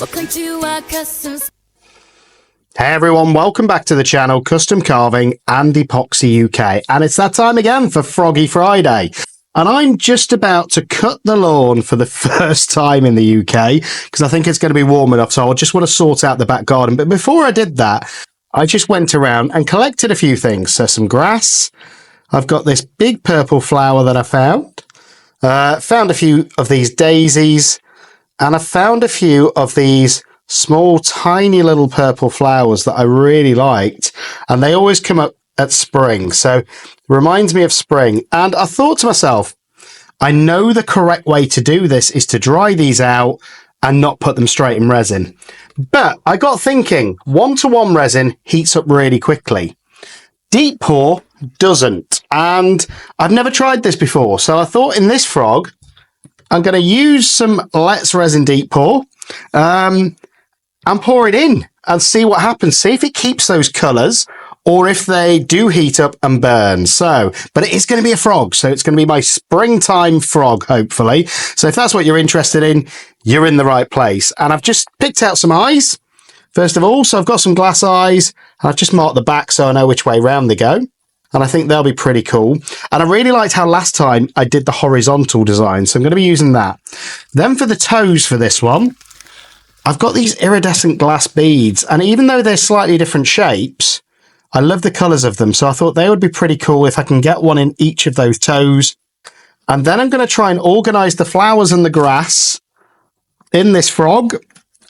Welcome to our custom. Hey everyone, welcome back to the channel, Custom Carving and Epoxy UK. And it's that time again for Froggy Friday. And I'm just about to cut the lawn for the first time in the UK because I think it's going to be warm enough. So I just want to sort out the back garden. But before I did that, I just went around and collected a few things. So some grass. I've got this big purple flower that I found. Found a few of these daisies. And I found a few of these small, tiny little purple flowers that I really liked. And they always come up at spring. So it reminds me of spring. And I thought to myself, I know the correct way to do this is to dry these out and not put them straight in resin. But I got thinking, 1-to-1 resin heats up really quickly. Deep pour doesn't. And I've never tried this before. So I thought in this frog, I'm going to use some Let's Resin Deep Pour and pour it in and see what happens. See if it keeps those colours or if they do heat up and burn. So, but it is going to be a frog. So it's going to be my springtime frog, hopefully. So if that's what you're interested in, you're in the right place. And I've just picked out some eyes, first of all. So I've got some glass eyes. I've just marked the back so I know which way round they go. And I think they'll be pretty cool. And I really liked how last time I did the horizontal design. So I'm going to be using that. Then for the toes for this one, I've got these iridescent glass beads. And even though they're slightly different shapes, I love the colours of them. So I thought they would be pretty cool if I can get one in each of those toes. And then I'm going to try and organise the flowers and the grass in this frog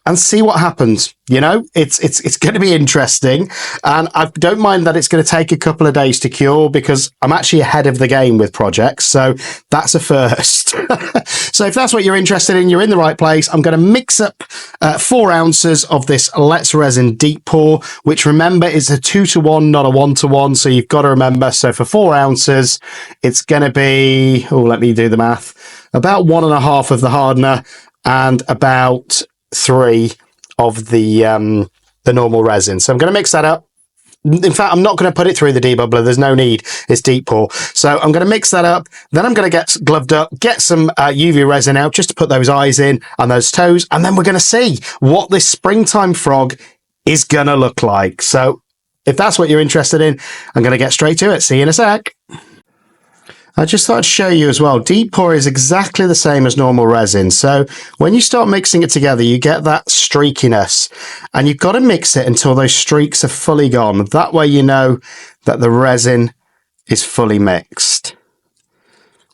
and see what happens. You know, it's going to be interesting. And I don't mind that it's going to take a couple of days to cure because I'm actually ahead of the game with projects. So that's a first. So if that's what you're interested in, you're in the right place. I'm going to mix up 4 ounces of this Let's Resin Deep Pour, which remember is a 2-to-1, not a 1-to-1. So you've got to remember. So for 4 ounces, it's going to be, let me do the math, about 1.5 of the hardener and about 3 of the normal resin. So I'm going to mix that up. In fact, I'm not going to put it through the debubbler. There's no need. It's deep pour. So I'm going to mix that up. Then I'm going to get gloved up, get some UV resin out just to put those eyes in and those toes. And then we're going to see what this springtime frog is going to look like. So if that's what you're interested in, I'm going to get straight to it. See you in a sec. I just thought I'd show you as well. Deep pour is exactly the same as normal resin. So when you start mixing it together, you get that streakiness and you've got to mix it until those streaks are fully gone. That way you know that the resin is fully mixed.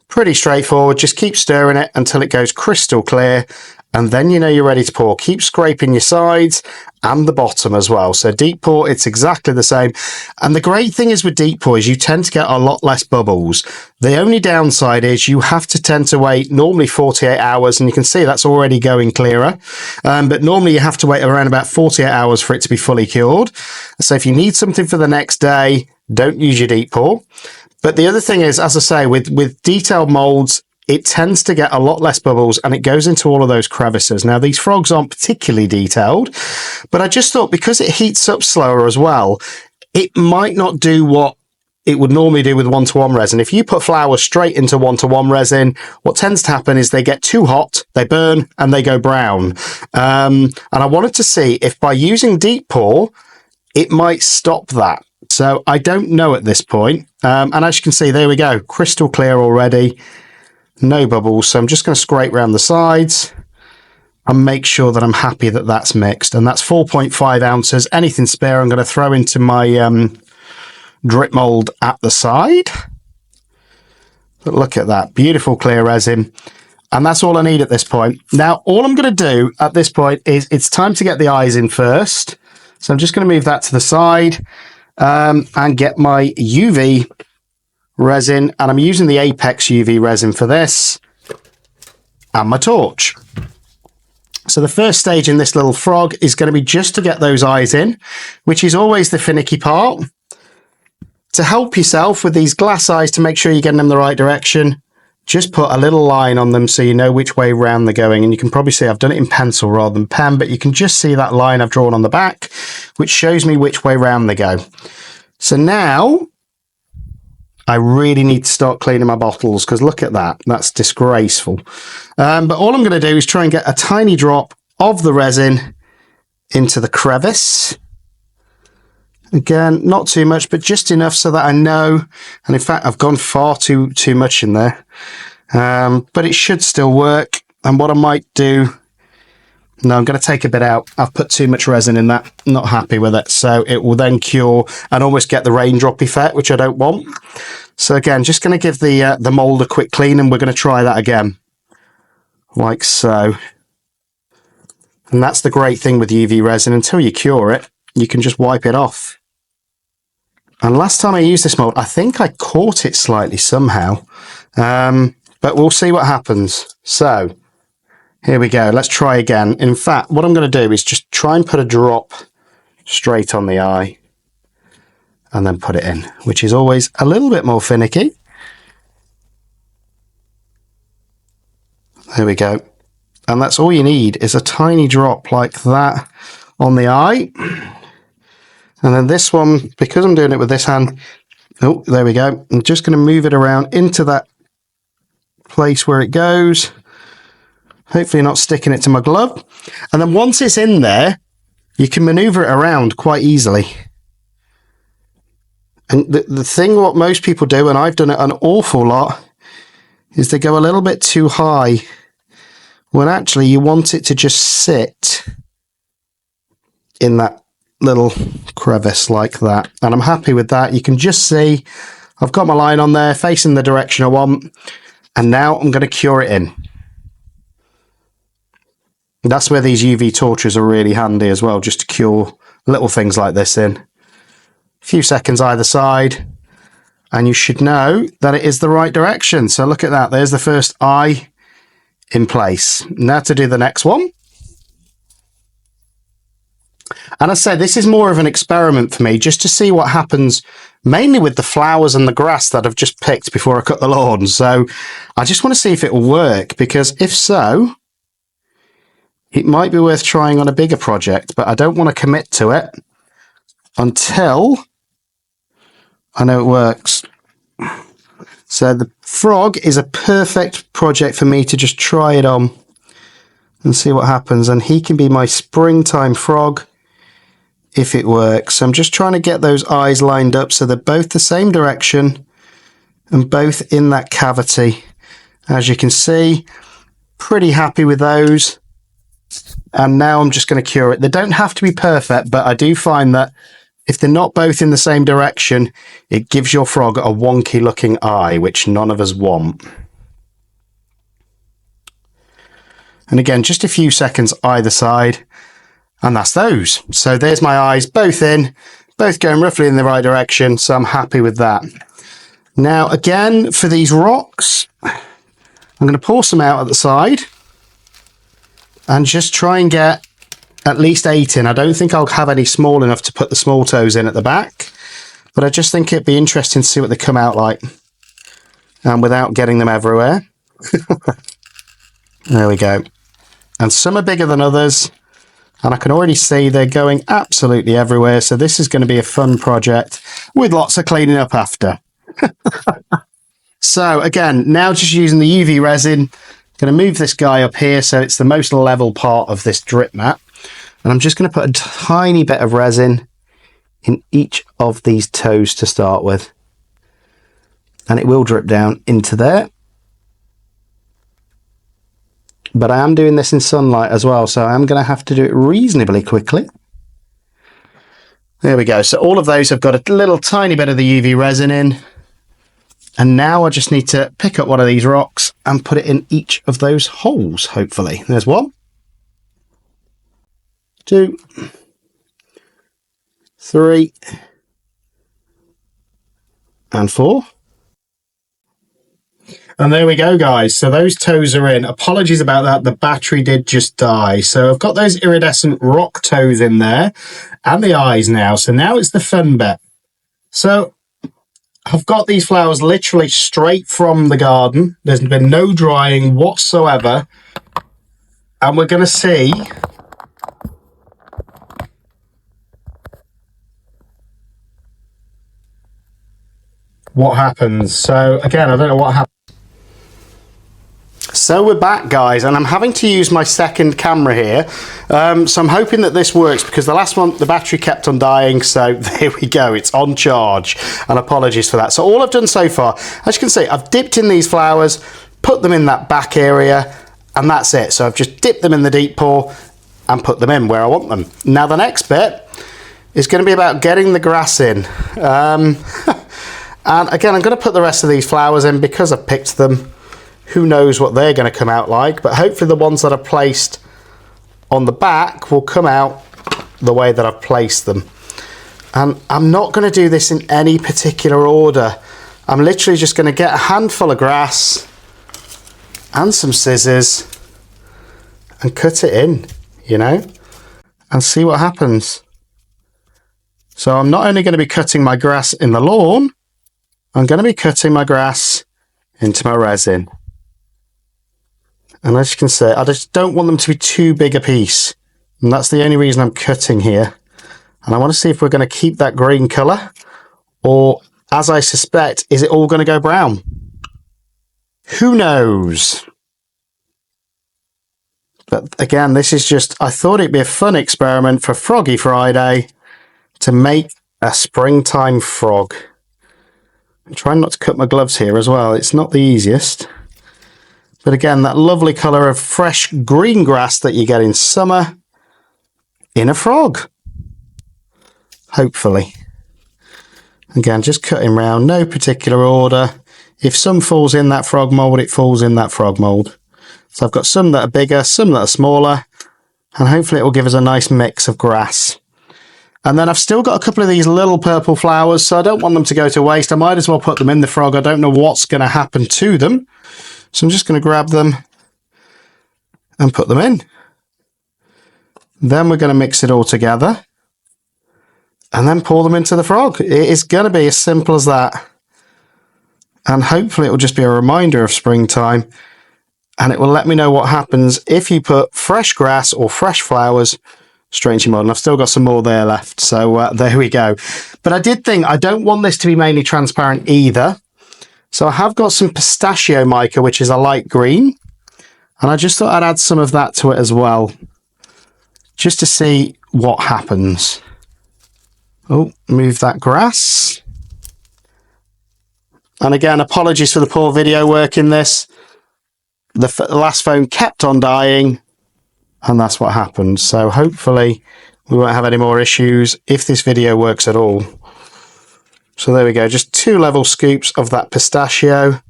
Pretty straightforward. Just keep stirring it until it goes crystal clear. And then you know you're ready to pour. Keep scraping your sides and the bottom as well. So deep pour, it's exactly the same. And the great thing is with deep pour is you tend to get a lot less bubbles. The only downside is you have to tend to wait normally 48 hours. And you can see that's already going clearer. But normally you have to wait around about 48 hours for it to be fully cured. So if you need something for the next day, don't use your deep pour. But the other thing is, as I say, with detailed molds, it tends to get a lot less bubbles and it goes into all of those crevices. Now, these frogs aren't particularly detailed, but I just thought because it heats up slower as well, it might not do what it would normally do with 1-to-1 resin. If you put flowers straight into 1-to-1 resin, what tends to happen is they get too hot, they burn, and they go brown. And I wanted to see if by using deep pour, it might stop that. So I don't know at this point. And as you can see, there we go, crystal clear already. No bubbles, so I'm just going to scrape around the sides and make sure that I'm happy that that's mixed. And that's 4.5 ounces. Anything spare I'm going to throw into my drip mold at the side. But look at that, beautiful clear resin. And that's all I need at this point. Now, all I'm going to do at this point is it's time to get the eyes in first. So I'm just going to move that to the side and get my UV resin, and I'm using the Apex UV resin for this and my torch. So the first stage in this little frog is going to be just to get those eyes in, which is always the finicky part. To help yourself with these glass eyes to make sure you're getting them the right direction, just put a little line on them so you know which way round they're going. And you can probably see I've done it in pencil rather than pen, but you can just see that line I've drawn on the back, which shows me which way round they go. So now I really need to start cleaning my bottles because look at that. That's disgraceful. But all I'm going to do is try and get a tiny drop of the resin into the crevice. Again, not too much, but just enough so that I know, and in fact I've gone far too much in there, but it should still work. And what I might do, no, I'm going to take a bit out. I've put too much resin in that, not happy with it, so it will then cure and almost get the raindrop effect, which I don't want. So again, just going to give the mould a quick clean, and we're going to try that again, like so. And that's the great thing with UV resin, until you cure it, you can just wipe it off. And last time I used this mould, I think I caught it slightly somehow, but we'll see what happens. So here we go, let's try again. In fact, what I'm going to do is just try and put a drop straight on the eye and then put it in, which is always a little bit more finicky. There we go. And that's all you need, is a tiny drop like that on the eye. And then this one, because I'm doing it with this hand, oh, there we go. I'm just going to move it around into that place where it goes. Hopefully not sticking it to my glove. And then once it's in there, you can maneuver it around quite easily. And the thing what most people do, and I've done it an awful lot, is they go a little bit too high, when actually you want it to just sit in that little crevice like that. And I'm happy with that. You can just see I've got my line on there facing the direction I want, and now I'm going to cure it in. That's where these UV torches are really handy as well, just to cure little things like this in. A few seconds either side, and you should know that it is the right direction. So look at that, there's the first eye in place. Now to do the next one. And I say this is more of an experiment for me, just to see what happens, mainly with the flowers and the grass that I've just picked before I cut the lawn. So I just want to see if it will work, because if so, it might be worth trying on a bigger project, but I don't want to commit to it until I know it works. So the frog is a perfect project for me to just try it on and see what happens. And he can be my springtime frog if it works. So I'm just trying to get those eyes lined up so they're both the same direction and both in that cavity. As you can see, pretty happy with those. And now I'm just going to cure it. They don't have to be perfect, but I do find that if they're not both in the same direction, it gives your frog a wonky looking eye, which none of us want. And again, just a few seconds either side, and that's those. So there's my eyes, both in, both going roughly in the right direction, so I'm happy with that. Now again, for these rocks, I'm going to pour some out at the side and just try and get at least 8 in. I don't think I'll have any small enough to put the small toes in at the back, but I just think it'd be interesting to see what they come out like, and without getting them everywhere. There we go. And some are bigger than others, and I can already see they're going absolutely everywhere, so this is going to be a fun project with lots of cleaning up after. So again, now just using the UV resin, going to move this guy up here so it's the most level part of this drip mat. And I'm just going to put a tiny bit of resin in each of these toes to start with. And it will drip down into there. But I am doing this in sunlight as well, so I'm going to have to do it reasonably quickly. There we go. So all of those have got a little tiny bit of the UV resin in. And now I just need to pick up one of these rocks and put it in each of those holes, hopefully. There's 1, 2, 3, and 4. And there we go, guys. So those toes are in. Apologies about that. The battery did just die. So I've got those iridescent rock toes in there and the eyes now. So now it's the fun bit. So I've got these flowers literally straight from the garden. There's been no drying whatsoever. And we're going to see what happens. So again, I don't know what happens. So we're back, guys, and I'm having to use my second camera here. So I'm hoping that this works, because the last one, the battery kept on dying. So there we go, it's on charge, and apologies for that. So all I've done so far, as you can see, I've dipped in these flowers, put them in that back area, and that's it. So I've just dipped them in the deep pour and put them in where I want them. Now the next bit is going to be about getting the grass in. And again, I'm going to put the rest of these flowers in because I've picked them. Who knows what they're going to come out like, but hopefully the ones that are placed on the back will come out the way that I've placed them. And I'm not going to do this in any particular order. I'm literally just going to get a handful of grass and some scissors and cut it in, you know, and see what happens. So I'm not only going to be cutting my grass in the lawn, I'm going to be cutting my grass into my resin. And as you can see, I just don't want them to be too big a piece. And that's the only reason I'm cutting here. And I want to see if we're going to keep that green colour, or, as I suspect, is it all going to go brown? Who knows? But again, this is just, I thought it'd be a fun experiment for Froggy Friday to make a springtime frog. I'm trying not to cut my gloves here as well. It's not the easiest. But again, that lovely colour of fresh green grass that you get in summer in a frog. Hopefully. Again, just cutting round, no particular order. If some falls in that frog mould, it falls in that frog mould. So I've got some that are bigger, some that are smaller, and hopefully it will give us a nice mix of grass. And then I've still got a couple of these little purple flowers, so I don't want them to go to waste. I might as well put them in the frog. I don't know what's going to happen to them. So I'm just going to grab them and put them in. Then we're going to mix it all together and then pour them into the frog. It is going to be as simple as that. And hopefully it will just be a reminder of springtime, and it will let me know what happens if you put fresh grass or fresh flowers straight into your mold. And I've still got some more there left. So there we go. But I did think I don't want this to be mainly transparent either. So I have got some pistachio mica, which is a light green, and I just thought I'd add some of that to it as well, just to see what happens. Oh, move that grass. And again, apologies for the poor video work in this. The last phone kept on dying, and that's what happened. So hopefully we won't have any more issues if this video works at all. So there we go, just 2 level scoops of that pistachio,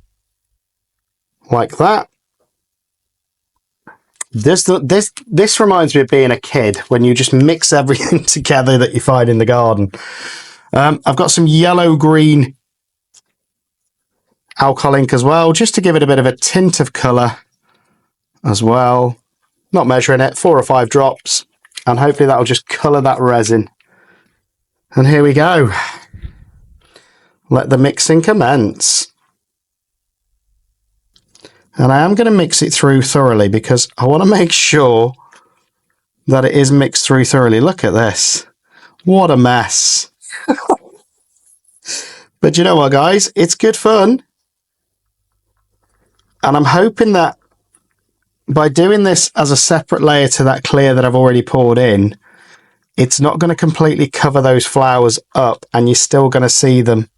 like that. This reminds me of being a kid, when you just mix everything together that you find in the garden. I've got some yellow-green alcohol ink as well, just to give it a bit of a tint of colour as well. Not measuring it, 4 or 5 drops, and hopefully that will just colour that resin. And here we go. Let the mixing commence. And I am going to mix it through thoroughly, because I want to make sure that it is mixed through thoroughly. Look at this. What a mess. But you know what, guys? It's good fun. And I'm hoping that by doing this as a separate layer to that clear that I've already poured in, it's not going to completely cover those flowers up, and you're still going to see them.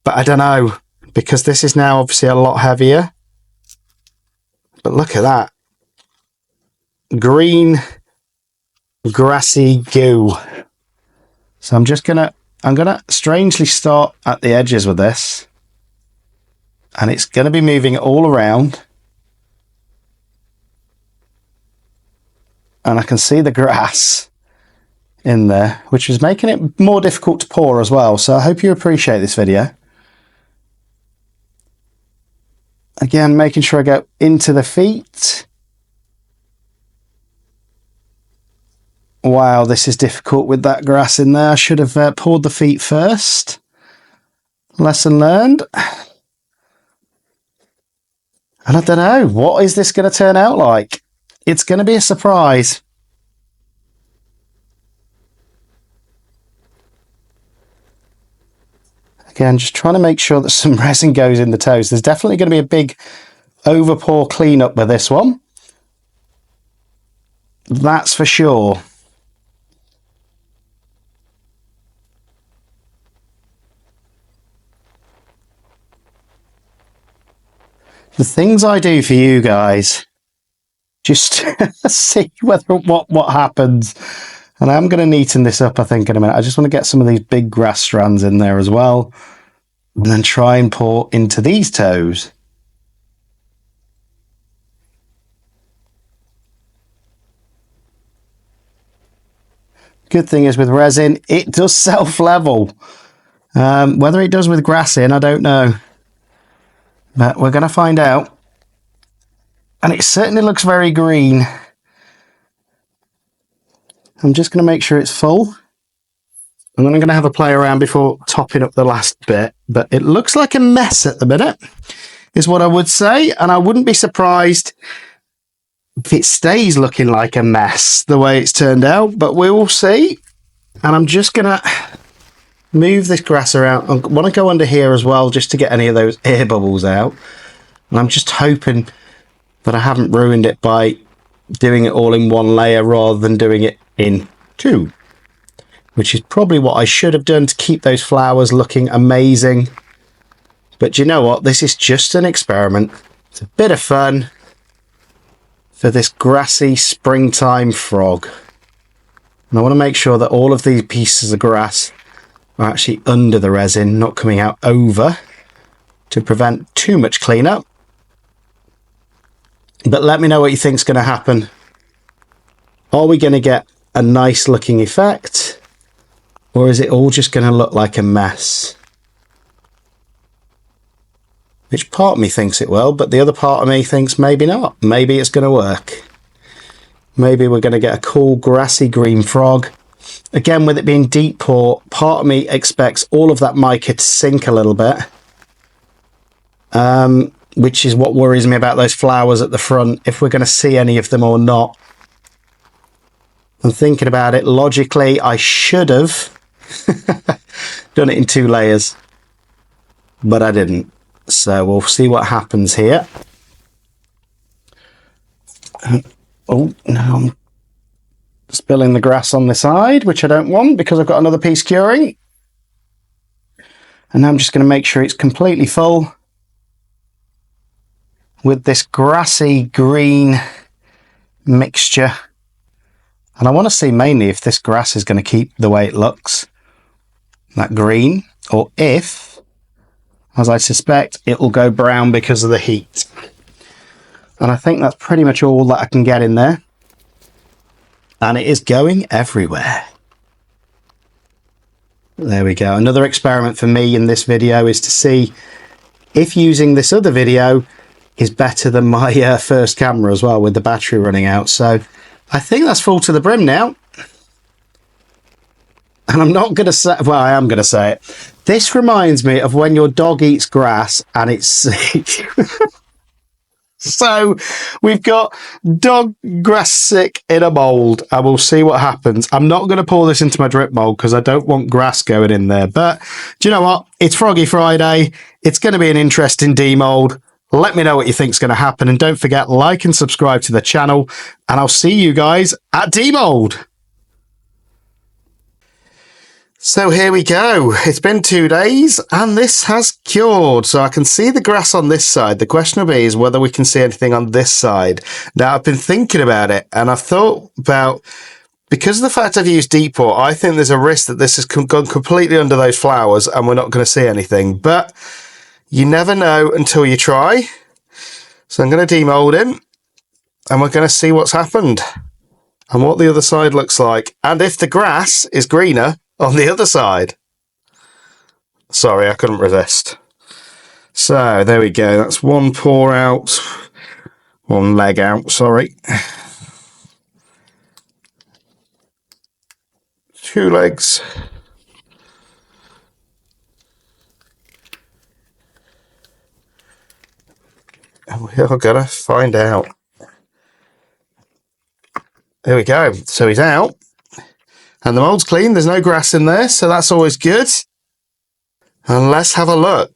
But I don't know, because this is now obviously a lot heavier. But look at that. Green, grassy goo. So I'm going to strangely start at the edges with this. And it's going to be moving all around. And I can see the grass in there, which is making it more difficult to pour as well. So I hope you appreciate this video. Again, making sure I go into the feet. Wow, this is difficult with that grass in there. I should have poured the feet first. Lesson learned. And I don't know, what is this going to turn out like? It's going to be a surprise. Again, just trying to make sure that some resin goes in the toes. There's definitely going to be a big over pour cleanup with this one. That's for sure. The things I do for you guys, just see what happens. And I'm going to neaten this up, I think, in a minute. I just want to get some of these big grass strands in there as well. And then try and pour into these toes. Good thing is with resin, it does self-level. Whether it does with grass in, I don't know. But we're going to find out. And it certainly looks very green. I'm just going to make sure it's full. And then I'm going to have a play around before topping up the last bit. But it looks like a mess at the minute, is what I would say. And I wouldn't be surprised if it stays looking like a mess the way it's turned out. But we will see. And I'm just going to move this grass around. I want to go under here as well, just to get any of those air bubbles out. And I'm just hoping that I haven't ruined it by doing it all in one layer rather than doing it in two, which is probably what I should have done to keep those flowers looking amazing. But you know what? This is just an experiment. It's a bit of fun for this grassy springtime frog. And I want to make sure that all of these pieces of grass are actually under the resin, not coming out over, to prevent too much cleanup. But let me know what you think is going to happen. Are we going to get a nice looking effect? Or is it all just going to look like a mess? Which part of me thinks it will, but the other part of me thinks maybe not. Maybe it's going to work. Maybe we're going to get a cool grassy green frog. Again, with it being deep pour, part of me expects all of that mica to sink a little bit. Which is what worries me about those flowers at the front, if we're going to see any of them or not. I'm thinking about it logically. I should have done it in 2 layers, but I didn't. So we'll see what happens here. Oh, no, I'm spilling the grass on the side, which I don't want because I've got another piece curing. And now I'm just going to make sure it's completely full with this grassy green mixture. And I want to see mainly if this grass is going to keep the way it looks, that green, or if, as I suspect, it will go brown because of the heat. And I think that's pretty much all that I can get in there. And it is going everywhere. There we go. Another experiment for me in this video is to see if using this other video is better than my first camera as well, with the battery running out. So I think that's full to the brim now. And I'm not going to say, well, I am going to say it. This reminds me of when your dog eats grass and it's sick. So we've got dog grass sick in a mould, and we'll see what happens. I'm not going to pour this into my drip mould because I don't want grass going in there. But do you know what? It's Froggy Friday. It's going to be an interesting demould. Let me know what you think is going to happen. And don't forget, like and subscribe to the channel. And I'll see you guys at demould. So here we go. It's been 2 days and this has cured. So I can see the grass on this side. The question will be is whether we can see anything on this side. Now I've been thinking about it and I've thought about, because of the fact I've used deep pour, I think there's a risk that this has gone completely under those flowers and we're not going to see anything. But you never know until you try. So I'm going to demold him and we're going to see what's happened and what the other side looks like. And if the grass is greener on the other side. Sorry, I couldn't resist. So there we go. That's one pour out, one leg out, sorry. 2 legs. And we're gonna find out. There we go. So he's out. And the mould's clean, there's no grass in there, so that's always good. And let's have a look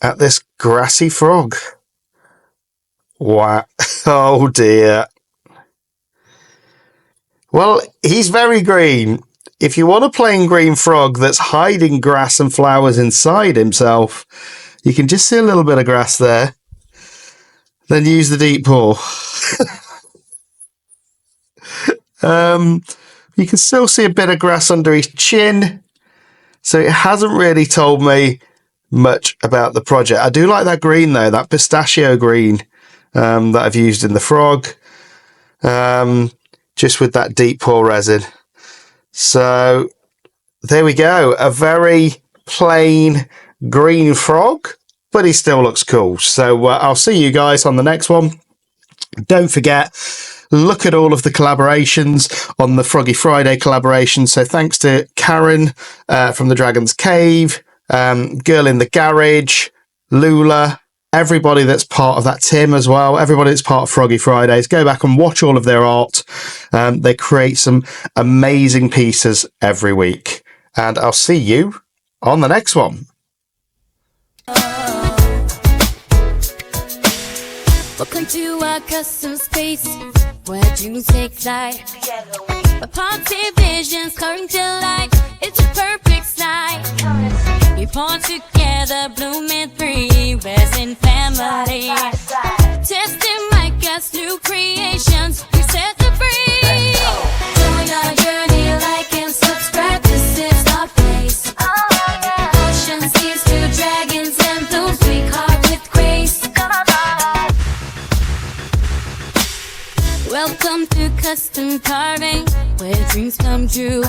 at this grassy frog. Wow. Oh dear. Well, he's very green. If you want a plain green frog that's hiding grass and flowers inside himself, you can just see a little bit of grass there. Then use the deep pour. You can still see a bit of grass under his chin. So it hasn't really told me much about the project. I do like that green though, that pistachio green that I've used in the frog. Just with that deep pour resin. So there we go. A very plain green frog, but he still looks cool. So I'll see you guys on the next one. Don't forget, look at all of the collaborations on the Froggy Friday collaboration. So thanks to Karen from the Dragon's Cave, Girl in the Garage, Lula, everybody that's part of that, Tim as well, everybody that's part of Froggy Fridays. Go back and watch all of their art. They create some amazing pieces every week. And I'll see you on the next one. Welcome to our custom space where dreams take flight. A party visions coming to life. It's a perfect sight. We born together, blooming free, resin family. Testing my God's new creations. We set them free. Join our journey, like and subscribe. This is our place. Ocean seas to dragons and blooms. We carve with grace. Welcome to custom carving, where dreams come true.